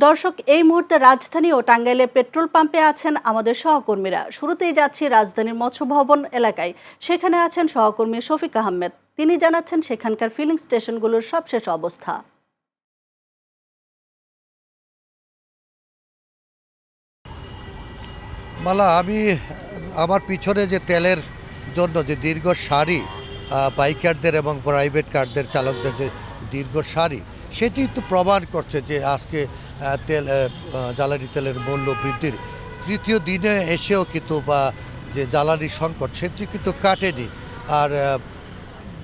দর্শক, এই মুহূর্তে রাজধানী ও টাঙ্গাইলে পেট্রোল পাম্পে আছেন আমাদের সহকর্মীরা। শুরুতেই যাচ্ছি রাজধানীর মৎস্য ভবন এলাকায়। সেখানে আছেন সহকর্মী শফিক আহমেদ। তিনি জানাচ্ছেন সেখানকার ফিলিং স্টেশনগুলোর সবশেষ অবস্থা। মালা, আমি আমার পিছনে যে তেলের জন্য যে দীর্ঘ সারি, বাইকারদের এবং প্রাইভেট কারদের চালকদের যে দীর্ঘ সারি, সেটি তো প্রমাণ করছে যে আজকে জ্বালানি তেলের মূল্য বৃদ্ধির তৃতীয় দিনে এসেও কিন্তু বা যে জ্বালানি সংকট সেটি কিন্তু কাটেনি। আর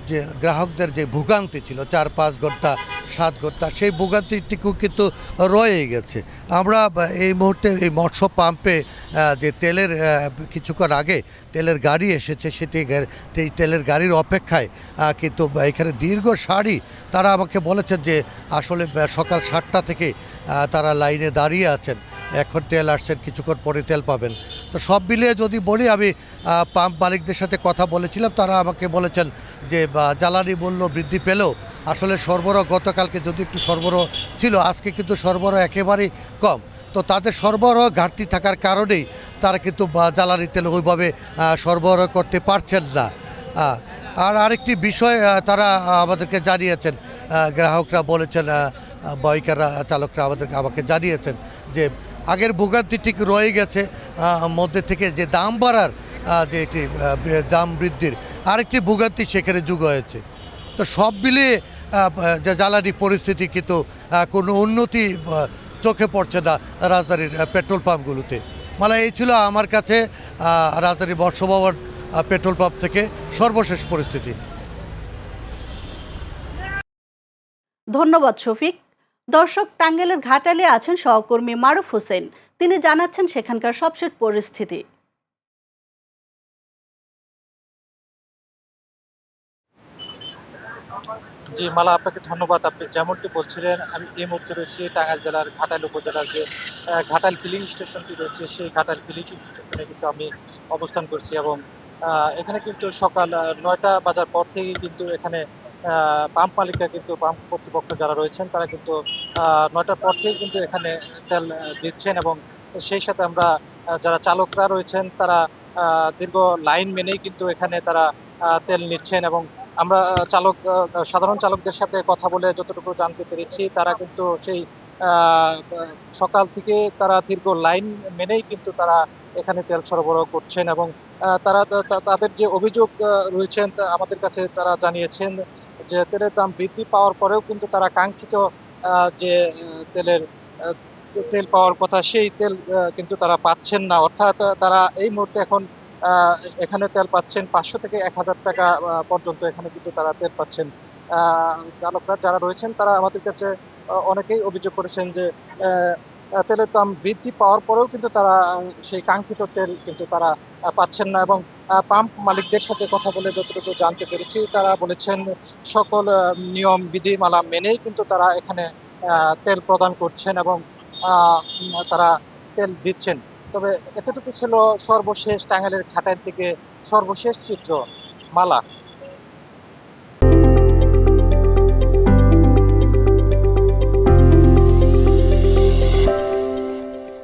যে গ্রাহকদের যে ভোগান্তি ছিল ৪-৫ ঘন্টা ৭ ঘন্টা, সেই ভোগান্তিটুকু কিন্তু রয়ে গেছে। আমরা এই মুহূর্তে এই মৎস্য পাম্পে যে তেলের কিছুক্ষণ আগে তেলের গাড়ি এসেছে, সেই তেলের গাড়ির অপেক্ষায় কিন্তু এখানে দীর্ঘ সারি। তারা আমাকে বলেছেন যে আসলে সকাল ৭টা থেকে তারা লাইনে দাঁড়িয়ে আছেন। এখন তেল আসছেন, কিছুক্ষণ পরে তেল পাবেন। তো সব মিলিয়ে যদি বলি, আমি পাম্প মালিকদের সাথে কথা বলেছিলাম, তারা আমাকে বলেছেন যে জ্বালানি মূল্য বৃদ্ধি পেলেও আসলে সরবরাহ গতকালকে যদি একটু সরবরাহ ছিল, আজকে কিন্তু সরবরাহ একেবারেই কম। তো তাদের সরবরাহ ঘাটতি থাকার কারণেই তারা কিন্তু জ্বালানি তেল ওইভাবে সরবরাহ করতে পারছেন না। আর আরেকটি বিষয় তারা আমাদেরকে জানিয়েছেন, গ্রাহকরা বলেছেন, বাইকাররা চালকরা আমাকে জানিয়েছেন যে আগের ভোগান্তি ঠিক রয়ে গেছে, মধ্যে থেকে যে দাম বাড়ার যে একটি দাম বৃদ্ধির আরেকটি ভোগান্তি সেখানে যোগ হয়েছে। তো সব মিলিয়ে যে জ্বালানি পরিস্থিতি কিন্তু কোনো উন্নতি চোখে পড়ছে না রাজধানীর পেট্রোল পাম্পগুলোতে। মানে এই ছিল আমার কাছে রাজধানীর মৎস্য ভবন পেট্রোল পাম্প থেকে সর্বশেষ পরিস্থিতি। ধন্যবাদ শফিক। দর্শক, টাঙ্গাইলের ঘাটালে আছেন সহকর্মী মারুফ হোসেন। তিনি জানাচ্ছেন সেখানকার সবশেষ পরিস্থিতি। জি মালা, আপনাকে ধন্যবাদ। আপনি যেমনটি বলছিলেন, আমি এই মুহূর্তে রয়েছি টাঙ্গাইল জেলার ঘাটাইল উপজেলার যে ঘাটাইল ফিলিং স্টেশনটি রয়েছে, সেই ঘাটাইল ফিলিং স্টেশনে কিন্তু আমি অবস্থান করছি। এবং এখানে কিন্তু সকাল ৯টা বাজার পর থেকেই কিন্তু এখানে পাম্প মালিকরা কিন্তু, পাম্প কর্তৃপক্ষ যারা রয়েছেন, তারা কিন্তু ৯টার পর থেকেই কিন্তু এখানে তেল দিচ্ছেন। এবং সেই সাথে আমরা যারা চালকরা রয়েছেন, তারা দীর্ঘ লাইন মেনেই কিন্তু এখানে তারা তেল নিচ্ছেন। এবং আমরা সাধারণ চালকদের সাথে কথা বলে যতটুকু জানতে পেরেছি, তারা কিন্তু সেই সকাল থেকে তারা দীর্ঘ লাইন মেনেই কিন্তু তারা এখানে তেল সরবরাহ করছেন। এবং তারা তাদের যে অভিযোগ রয়েছেন, আমাদের কাছে তারা জানিয়েছেন যে তেলের দাম বৃদ্ধি পাওয়ার পরেও কিন্তু তারা কাঙ্ক্ষিত যে তেলের তেল পাওয়ার কথা, সেই তেল কিন্তু তারা পাচ্ছেন না। অর্থাৎ তারা এই মুহূর্তে এখন এখানে তেল পাচ্ছেন ৫০০ থেকে ১,০০০ টাকা পর্যন্ত এখানে কিন্তু তারা তেল পাচ্ছেন। চালকরা যারা রয়েছেন, তারা আমাদের কাছে অনেকেই অভিযোগ করেছেন যে তেলের দাম বৃদ্ধি পাওয়ার পরেও কিন্তু তারা সেই কাঙ্ক্ষিত তেল কিন্তু তারা পাচ্ছেন না। এবং পাম্প মালিকদের সাথে কথা বলে যতটুকু জানতে পেরেছি, তারা বলেছেন সকল নিয়ম বিধিমালা মেনেই কিন্তু তারা এখানে তেল প্রদান করছেন এবং তারা তেল দিচ্ছেন। তবে এতটুকু ছিল সর্বশেষ টাঙ্গাইলের ঘাটাইল থেকে সর্বশেষ চিত্র। মালা।